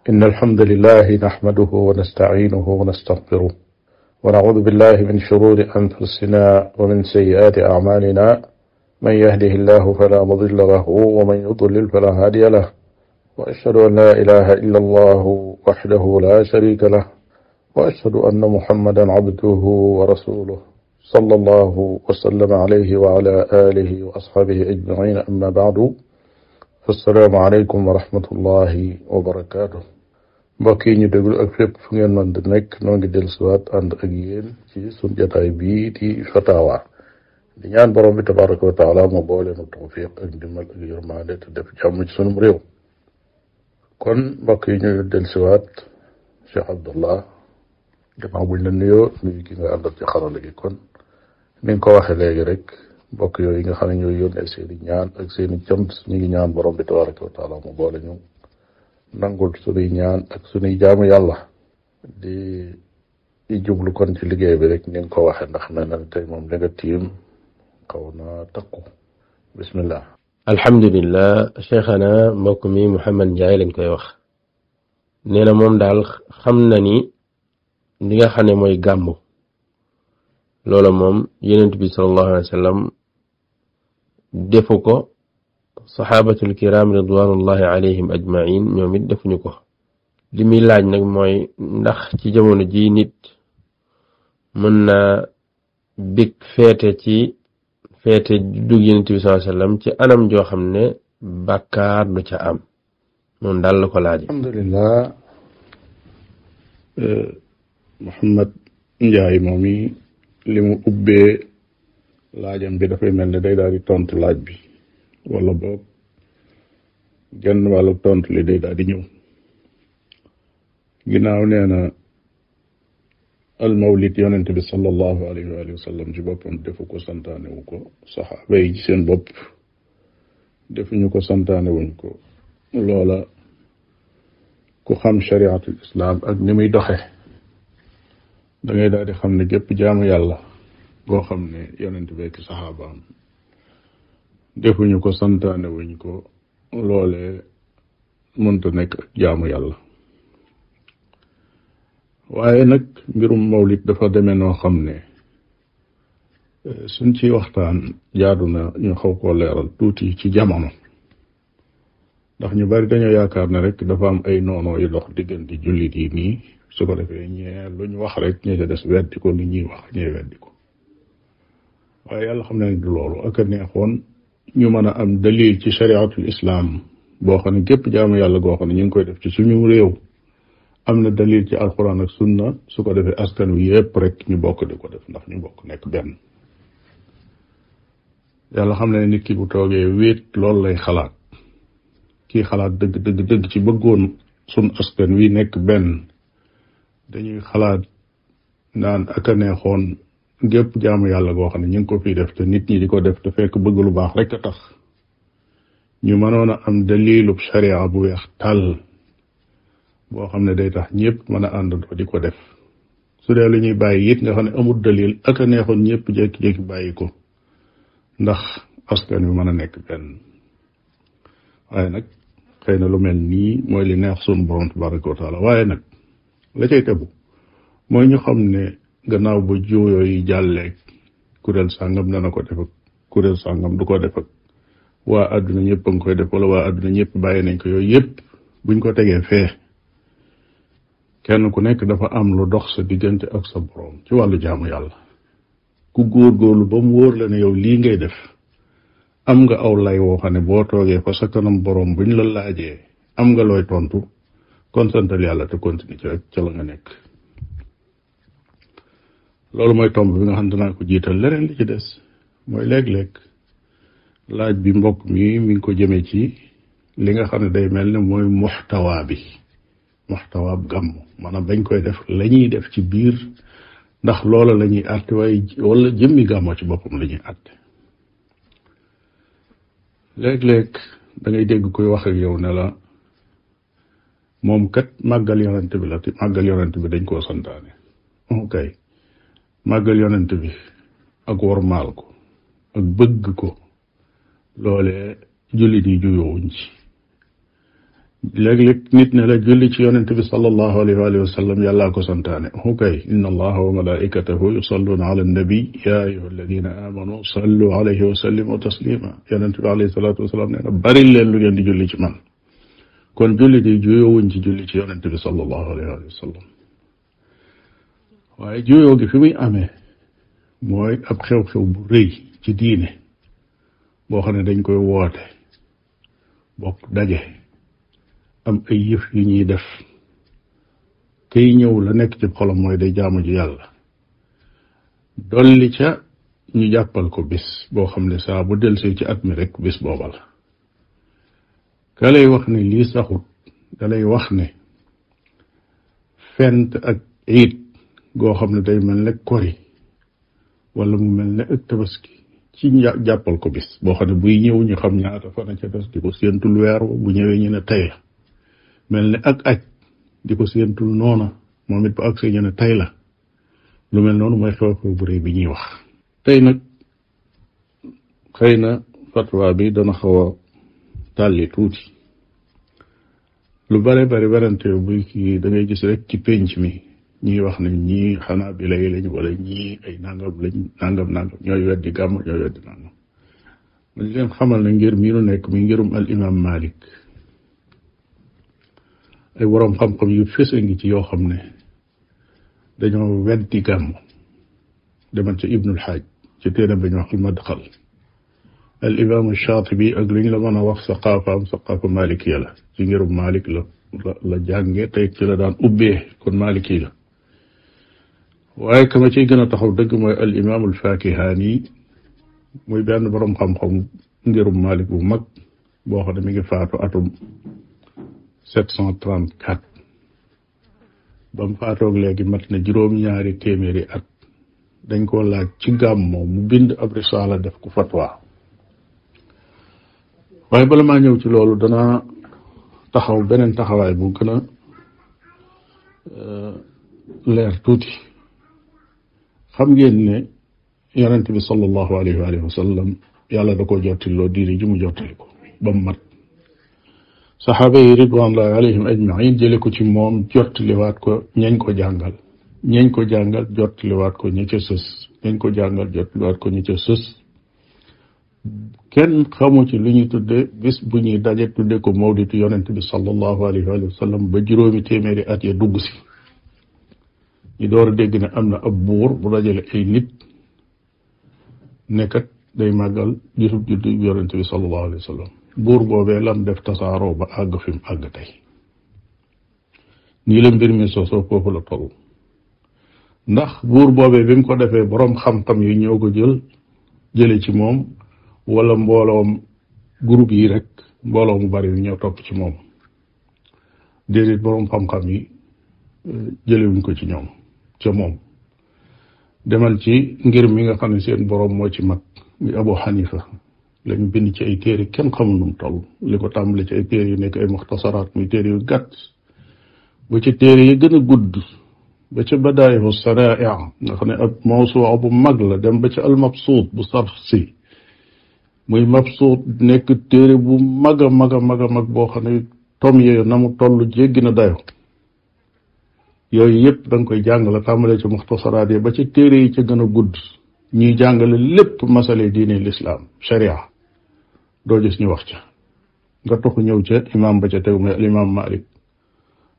إن الحمد لله نحمده ونستعينه ونستغفره ونعوذ بالله من شرور أنفسنا ومن سيئات أعمالنا من يهده الله فلا مضل له ومن يضلل فلا هادي له وأشهد أن لا إله إلا الله وحده لا شريك له وأشهد أن محمدا عبده ورسوله صلى الله وسلم عليه وعلى آله وأصحابه أجمعين أما بعد السلام عليكم ورحمة الله وبركاته mbokk yi ñu déglu ak fépp fu ngeen mën di nekk noo ngi dellusiwaat ànd ak yéen ci sunu jotaay bii di fatawa di ñaan borom bi tabaraka wa taala mu boole nu tawfiq ak ndimbal ak yërmande te def jàmm ci sunum réew kon mbokk yi ñu dellusiwaat Cheikh Abdallah gannaaw buñ la nuyoo nuyu ki nga àndal ci xarala gi kon ni nga ko waxee léegi rek mbokk yooyu nga xam ne ñooy yónnee seen i ñaan ak seen i cant ñu ngi ñaan borom bi tabaraka wa taala mu boole ñu nangul sunuy ñaan ak sunuy jaamu yàlla di jublu kon ci liggéey bi rek ni nga ko waxee ndax mel na tey moom li nga tiim xaw na takku bismillah. alhamdulillah cheikhana mbokk mi Mouhamed Ndiaye lañ koy wax nee na moom daal xam na ni li nga xam ne mooy gàmmu loola moom yonent bi sallallahu alayhi wa sallam defu ko saxaabatul kiram ridwanullahi alayhim ajmain ñoom it defuñu ko li muy laaj nag mooy ndax ci jamono ji nit mën na big feete juddug yonent bi sallallahu alayhi wa sallam ci anam joo xam ne bàkkaar du ca am noonu daal la ko laaj. alhamdulillah Mouhamed Ndiaye moom yi li mu ubbee laajam bi dafay mel ne day daal di tontu laaj bi wala boog genn wàllu tontu li day daal di ñëw ginnaaw nee na al mawlid yonent bi sallallahu alayhi wa sallam ci boppam defu ko santaane wu ko saxaaba yi ci seen bopp defuñu ko santaane wuñ ko loola ku xam shariatul islam ak ni muy doxe da ngay daal di xam ne gépp jaamu yàlla boo xam ne yonent bi ak saxaabaam defuñu ko santaane wuñ ko loole mënta nekk ak jaamu yàlla waaye nag mbirum mawlid dafa demee noo xam ne suñ ci waxtaan jaadu na ñu xaw koo leeral tuuti ci jamono ndax ñu bari dañoo yaakaar ne rek dafa am ay noonoo yu dox diggante jullit yi nii su ko defee ñee luñ wax rek ñee ca des weddi ko li ñuy wax ñee weddi ko waaye yàlla xam ne du loolu ak a neexoon ñu mën a am dalil ci shariatul islam boo xam ne gépp jaamu yàlla goo xam ne ñu ngi koy def ci suñu réew am na dalil ci alquran ak sunna su ko defee askan wi yépp rek ñu bokk di ko def ndax ñu bokk nekk benn yàlla xam ne nit ki bu toogee wéet loolu lay xalaat kii xalaat dëgg ci bëggoon sun askan wi nekk benn dañuy xalaat naan ak a neexoon gépp jaamu yàlla goo xam ne ñu ngi ko fiy def te nit ñi di ko def te fekk bëgg lu baax rek a tax ñu mënoon a am dalilub sharia bu weex tàll boo xam ne day tax ñëpp mën a àndandoo di ko def su dee lu ñuy bàyyi it nga xam ne amul dalil ak a neexoon ñëpp jékki-jékki bàyyi ko ndax askan wi mën a nekk benn waaye nag xëy na lu mel nii mooy li neex sunu borom tabaraka wa taala waaye nag la cay tegu mooy ñu xam ne gannaaw ba jiw yi jàlleeg kuréel sàngam dana ko def ak kuréel sàngam du ko def ak waa àdduna ñëpp a ngi koy def wala waa àdduna ñëpp bàyyi nañ ko yooyu yëpp buñ ko tegee fee kenn ku nekk dafa am lu dox sa diggante ak sa borom ci wàllu jaamu yàlla ku góorgóorlu ba mu wóor la ne yow lii ngay def am nga aw lay woo xam ne boo toogee fa sa kanam borom buñ la laajee am nga looy tontu kon santal yàlla te continue ci rek ca la nga nekk. loolu mooy tomb bi nga xam ne danaa ko jiital leneen li ci des mooy léeg-léeg laaj bi mbokk mi ngi ko jëmee ci li nga xam ne day mel ne mooy muxtawaab gàmm maanaam bañ koy def la ñuy def ci biir ndax loola la ñuy àtte waaye wala jëmmi gàmmoo ci boppam la ñuy àtte léeg-léeg da ngay dégg koy wax ak yow ne la moom kat màggal yonent bi la te màggal yonent bi dañ koo santaane ok màggal yonent bi ak wormaal ko ak bëgg ko loolee jullit yi juyowuñ ci léeg-léeg nit ne la julli ci yonente bi sallallahu alayhi wa sallam yàllaa ko santaane kay inna allaha wa malaikatahu yusalluna ala annabi ya ayuha alladina amanu sallu alayhi wa sallimu taslima yonente bi alayhi salatu wasalaam nee na bari leen lu ngeen di julli ci man kon julli di juyowuñ ci julli ci yonente bi sallallahu alayhi wa sallam waaye juyoo gi fi muy amee mooy ab xew-xew bu rëy ci diine boo xam ne dañ koy woote bokk daje am ay yëf yu ñuy def kay ñëw la nekk ci xolam mooy day jaamu ji yàlla dolli ca ñu jàppal ko bis boo xam ne saa bu delsee ci at mi rek bis booba la ka lay wax ne lii saxut da lay wax ne fent ak iid goo xam ne day mel ne kori wala mu mel ne ak tabaski ci jàppal ko bis boo xam ne buy ñëw ñu xam ñaata fana ca des di ko séentul weer wa bu ñëwee ñu ne tey la mel ne ak aj di ko séentul noona moom it bu ak see ñu ne tey la lu mel noonu mooy xew-xew bu rëy bi ñuy wax tey nag xëy na fatwa bi dana xaw a tàlli tuuti lu bare bari werante buy kii da ngay gis rek ci pénc mi ñii wax ne ñii xanaa bi lay lañ wala ñii ay nangam lañ nangam ñooy weddi gàmm ñooy weddi nangam man leen xamal ne ngir mii nu nekk mi ngirum al imam Malik ay waroom xam-xam yu fese ngi ci yoo xam ne dañoo weddi gàmm demal ca Ibnul Xaaj ci téere ba ñu wax al Madxal al imam Shaatibi ak li ñu la mën a wax saqaafa malikiya la ci ngirum Malik la jànge tey ci la daan ubbee kon maliki la waaye kama ciy gën a taxaw dëgg mooy al imam al Fakihaani muy benn borom xam-xam ngirum Malik bu mag boo xam ne mi ngi faatu atum 734 ba mu faatoog léegi mat na juróom-ñaari téeméeri at dañ ko laaj ci gàmmoo mu bind ab risaala def ko fatwa waaye bala maa ñëw ci loolu dana taxaw beneen taxawaay bu gën a leer tuuti xam ngeen ne yonent bi sallallahu alayhi wa sallam yàlla da ko jottiloo diine ji mu jottali ko ba mu mat saxaaba yi ridwanullahi alayhim ajmain jële ko ci moom jottaliwaat ko ñañ ko jàngal jottaliwaat ko ña ca sës ñañ ko jàngal jottaliwaat ko ña ca sës kenn xamu ci lu ñuy tudde bis bu ñuy daje tudde ko mawlidu yonent bi sallallahu alayhi wa sallam ba juróomi téeméeri at ya dugg si ñu door a dégg ne am na ab buur bu dajale ay nit nekkat day màggal gisub juddu yonent bi sallallahu alayhi wa sallam buur boobee lam def tasaaroo ba àgg fi mu àgg tey nii la mbir mi soosoo foofu la toll ndax buur boobee bi mu ko defee boroom xam-xam yi ñoo ko jële ci moom wala mbooloom groupe yi rek mbooloo mu bari yi ñoo topp ci moom déedéet boroom xam-xam yi jëlewuñ ko ci ñoom ca moom demal ci ngir mi nga xam ne seen boroom moo ci mag mi Abu Hanifa lañu bind ci ay téere kenn xamul nu mu toll li ko tàmbali ci ay téere yu nekk ay muxtasaraat muy téere yu gàtt ba ci téere yi gën a gudd ba ca badaa'ihu saraa'i nga xam ne ab mawsuu'a bu mag la dem ba ca al mabsuut bu Sarxsi muy mabsuut nekk téere bu mag a mag boo xam ne tom yooyu na mu toll jéggi na dayo yooyu yëpp da nga koy jàngale tàmbalee ci muxtasaraat yi ba ci téere yi ca gën a gudd ñuy jàngale lépp masale diine lislaam sharia doo gis ñu wax ca nga toxu ñëw ca imam ba ca tegu mooy al imam Malik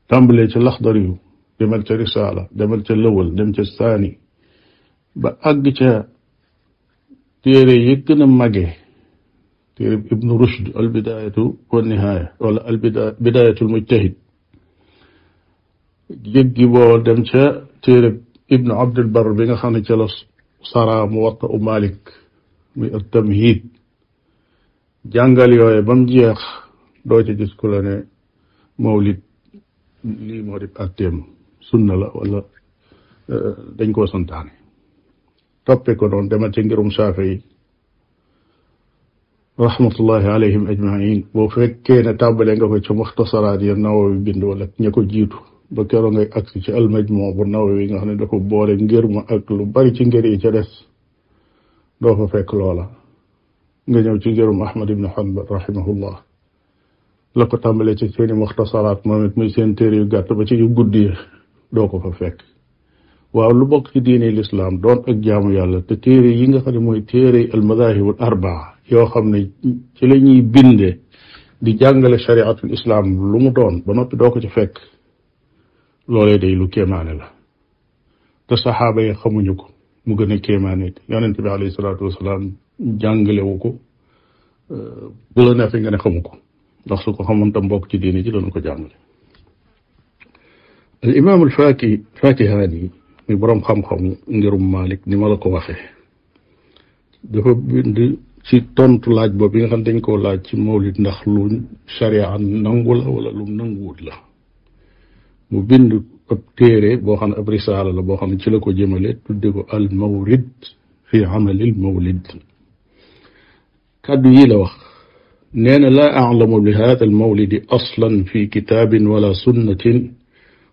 tàmbalee ca Laxdari yu demal ca risaala demal ca lëwal dem ca saani ba àgg ca téere yi gën a magee téere ibnu Rushd al bidayatu wa nihaaya wala al bidayatul mujtahid jéggi boo dem ca téere ibnu Abdul Barr bi nga xam ne ca la sara Muwatta u Malik muy ak tamhid jàngal yooye ba mu jeex doo ca gis ku la ne mawlid lii moo di atteem sunna la wala dañ koo santaane toppe ko doon demal ci ngirum Shaafi yi rahmatullahi alayhim ajmain boo fekkee ne tàmbalee nga ko ci muxtasaraat ya Nawawi bind wala ña ko jiitu ba keroog ngay agsi ci al-Majmuu bu Nawawi nga xam ne dafa boole ngir ma ak lu bari ci ngir yi ca des doo fa fekk loola nga ñëw ci ngirum Ahmad ibn Hanbal rahimahullah la ko tàmbalee ci seeni muxtasaraat moom it muy seen téere yu gàtt ba ci yu guddi doo ko fa fekk. waaw lu bokk ci diine lislaam doon ak jaamu yàlla te téere yi nga xam ne mooy téere al madahibul arbaa yoo xam ne ci la ñuy binde di jàngale shariatul islam lu mu doon ba noppi doo ko ci fekk, loolee day lu kéemaane la te saxaaba yi xamuñu ko mu gën a kéemaane yonent bi alayhi salaatu wasalaam jàngalewu ko. bu la neexee nga ne xamu ko ndax su ko xamoon tam bokk ci diine ji doon ko jàngale. al imaam al Faakihaani mi boroom xam-xam ngirum Malik ni ma la ko waxee dafa bind ci tontu laaj boobu bi nga xam dañ koo laaj ci mawlid ndax lu sharia nangu la wala lu nanguwut la mu bind ab téere boo xam ne ab risaala la boo xam ne ci la ko jëmale tudde ko al mawlid fi amalil mawlid. kàddu yi la wax nee na laa aclamu bi hada almawlidi aslan fi kitaabin wala sunnatin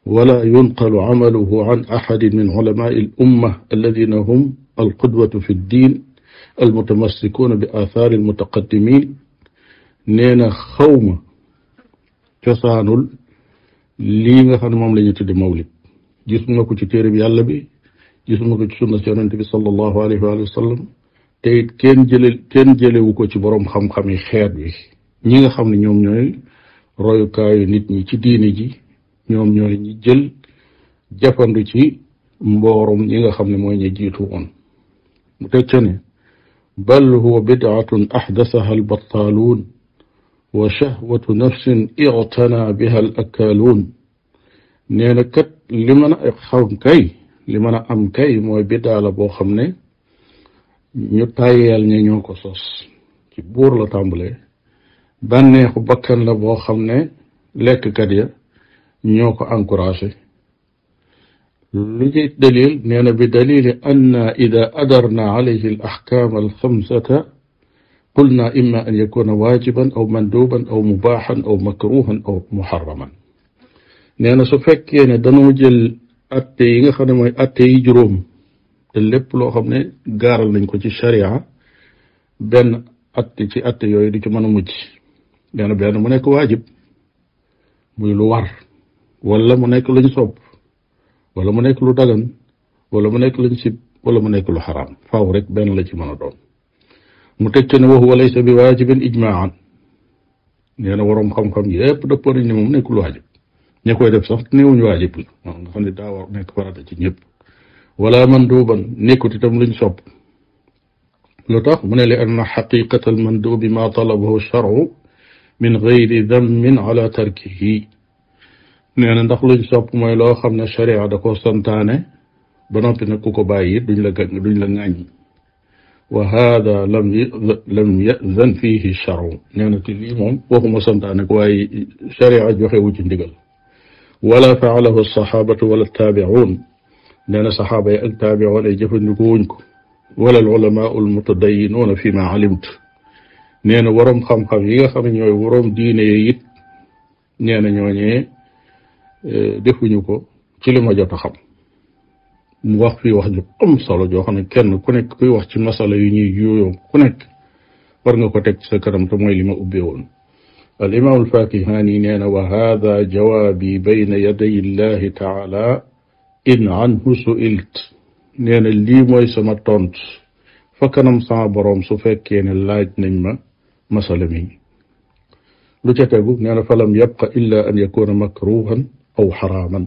wala yunqalu camaluhu can axadin min culamaai alumma alladina hum alqudwatu fi ddin almutamassikuuna bi aathaari almutaqaddimin. nee na xawma cosaanul lii nga xam ne moom la ñu tudde mawlid, gisuma ko ci téere bi yàlla bi, gisuma ko ci sunna si yonente bi sallallahu alayhi wa sallam, te it kenn jëlewu ko ci boroom xam-xam yi xeet wi ñi nga xam ne ñoom ñooy royukaayu nit ñi ci diine ji, ñoom ñooy ñi jël jafandu ci mboorum ñi nga xam ne mooy ñi jiitu woon. mu teg ca ne bal huwa bid'atun ahdasaha albattaaluun wa shahwatu nafsin igtana biha al akkaaluun. nee na kat li mën a xam kay li mën a am kay mooy biddaa la boo xam ne ñu tàyyeel ña ñoo ko sos, ci buur la tàmbalee, bànneexu bakkan la boo xam ne lekkkat ya ñoo ko encouragé. lu ci dalil nee na bi dalili anna ida adarna alayhi al axkaam al xamsata qulna imma an yakuna waajiban aw manduban aw mubaaxan aw makruhan aw muharraman. nee na su fekkee ne dañoo jël atte yi nga xam ne mooy atte yi juróom te lépp loo xam ne gaaral nañ ko ci sharia benn atte ci atte yooyu du ci mën a mucc. nee na benn mu nekk waajib muy lu war, wala mu nekk luñ sopp, wala mu nekk lu dagan, wala mu nekk luñ sib, wala mu nekk lu xaraam. faaw rek benn la ci mën a doon. mu teg ca ne wa huwa laysa bi waajibin ijmaan. nee na waroom xam-xam yépp dëppoo nañ ne moom nekkul waajib, ña koy def sax néewuñu waajib la nga xam ne daa war nekk farata ci ñëpp. wala manduuban nekkut itam luñ sopp. lu tax mu ne li anna xaqiqata almanduubi ma talabahu shar'u min gayri dammin ala tarkihi. nee na ndax luñ sopp mooy loo xam ne sharia da ko santaane ba noppi nag ku ko bàyyi it duñ la ŋàññ. wa hada lam yazan fihi shar'u. nee na te lii moom waxuma santaane ko waaye sharia joxewu ci ndigal. wala faalahu alsaxaabatu wala taabi'uun. nee na saxaaba yi ak taabi'uun ay jëfandikoo wuñ ko. wala al ulamaau almutadayinuuna fi ma alimt. nee na waroom xam-xam yi nga xam ne ñooy waroom diine yi it nee na ñooñee defuñu ko ci li ma jot a xam. mu wax fii wax ju am solo joo xam ne kenn ku nekk kuy wax ci masala yu ñuy yooyoo ku nekk war nga ko teg ci sa kanam te mooy li ma ubbee woon. al imaam al Faakihaani nee na wa haada jawaabi bayna yaday illahi taala in anhu su'ilt. nee na lii mooy sama tont fa kanam sama boroom su fekkee ne laaj nañ ma masala mi. lu ca tegu nee na falam yabqa illa an yakuna makruhan aw xaraaman.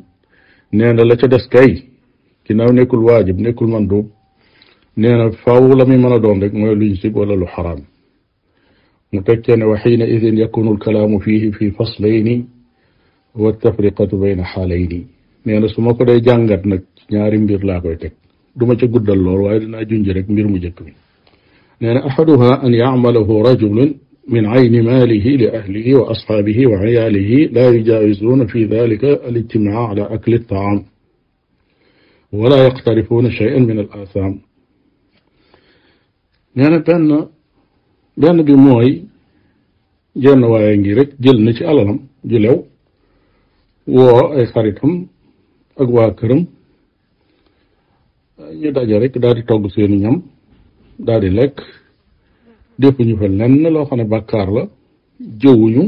nee na la ca des kay ginnaaw nekkul waajib nekkul mandub, nee na faaw la muy mën a doon rek mooy luñ sib wala lu xaraam. mu tekkee ne wa xiina idin yakunu alkalaamu fiihi fi faslayni wa tafriqatu bayna xaalayni. nee na su ma ko dee jàngat nag ñaari mbir laa koy teg, du ma ca guddal lool waaye dinaa junj rek mbir mu njëkk bi. nee na ahaduha an yacmalahu rajulun min ayni maalihi li ahlihi wa asxaabihi wa ciyaalihi laa yujaawizuuna fi dalika alijtimaa ala akli taam wala yaqtarifuuna cheyan min al atham. nee na benn bi mooy jenn waaye ngi rek jël na ci alalam ju lew woo ay xaritam ak waa këram ñu daje rek daal di togg seeni ñam daal di lekk, defuñu fa lenn loo xam ne bàkkaar la, jëwuñu,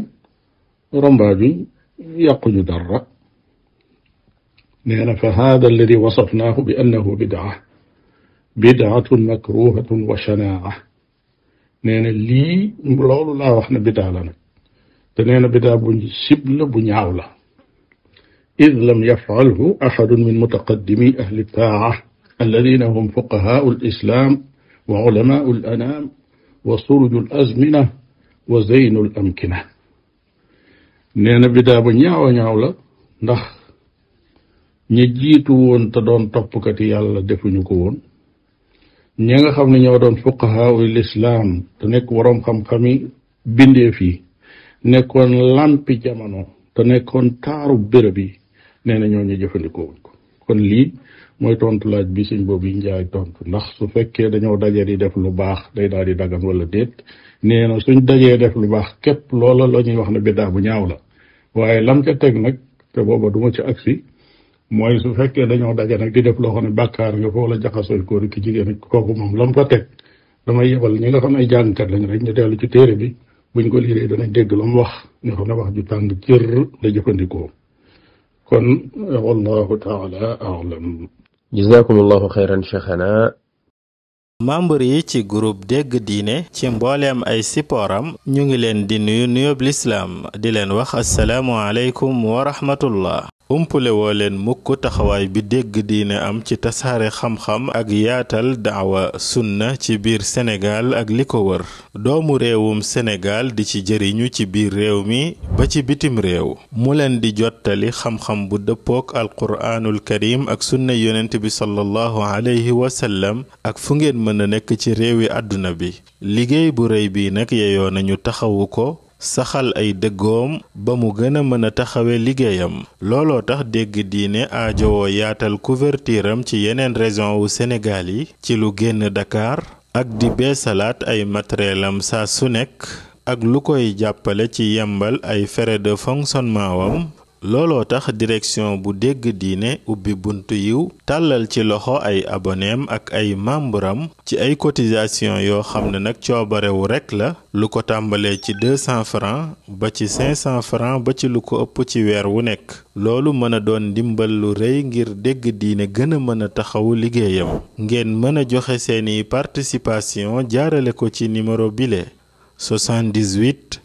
رمباجي يقج در نحن فهذا الذي وصفناه بأنه بدعة مكروهة وشناعة نحن لي لولو لا وحنا بدعة لنا تنين بدعة بني سبل بني عولة إذ لم يفعله أحد من متقدمي أهل الطاعة الذين هم فقهاء الإسلام وعلماء الأنام وصرج الأزمنة وزين الأمكنة نينا بدا bu ñaaw ñaaw la ndax ñi jiitu woon te doon toppkati yàlla defuñu ko woon ñi nga xam ne ñoo doon fuqahaul islam te nekk waroom xam-xami bindee fii nekkoon lampi jamono te nekkoon taaru béréb yi nee na ñoo ñu jëfandikoo wuñ ko kon lii mooy tontu laaj bi suñ boobu yi njaay tontu ndax su fekkee dañoo daje di def lu baax day daal di dagan wala déet nee na suñ dajee def lu baax képp loola la ñuy wax ne biddaa bu ñaaw la waaye lam ca teg nag te booba duma ci agsi mooy su fekkee dañoo daje nag di def loo xam ne bàkkaar nga fa wala jaxasooy góor ki jigéen ak kooku moom lam fa teg damay yebal ñi nga xam ne ay jàngkat lañ rek ñu dellu ci téere bi buñ ko liiree danañ dégg la mu wax ñu xam ne wax ju tàng cër la jëfandikoo kon wallahu taala a'lam. jazakumullahu xayran cheikhana. membre yi ci groupe dégg diine ci mbooleem ay sippooram ñu ngi leen di nuyu nuyoob lislaam di leen wax assalaamu aleykum wa rahmatullah. umpule woo leen mukk taxawaay bi dégg diine am ci tasaare xam-xam ak yaatal daawa sunna ci biir Sénégal ak li ko wër doomu réewum Sénégal di ci jëriñu ci biir réew mi ba ci bitim réew mu leen di jottali xam-xam bu dëppook alquraanul karim ak sunna yonent bi sallallahu alayhi wa sallam ak fu ngeen mën a nekk ci réewi àdduna bi liggéey bu rëy bi nag yeyoo nañu taxawu ko saxal ay dëggoom ba mu gën a mën a taxawe liggéeyam looloo tax dégg diine aajowoo yaatal couverture am ci yeneen région wu Sénégal yi ci lu génn Dakar ak di beesalaat ay matériel am saa su nekk ak lu koy jàppale ci yembal ay frais de fonctionnement wam looloo tax direction bu dégg diine ubbi buntu yiw tàllal ci loxo ay aboneem ak ay membram ci ay cotisation yoo xam ne nag coobarewu rekk la lu ko tàmbalee ci 200 francs ba ci 500 francs ba ci lu ko ëpp ci weer wu nekk loolu mën a doon ndimbal lu rëy ngir dégg diine gën a mën a taxawu liggéeyam ngeen mën a joxe seeni participation jaarale ko ci numéro bile 78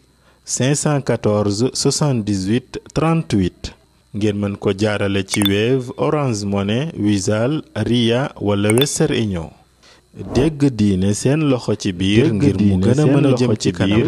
514 78 38 ngeen mën ko jaarale ci Wave Orange Money Wizall Ria wala Western Union dégg diine seen loxo ci biir ngir mu gën a mën a jëm ci kanam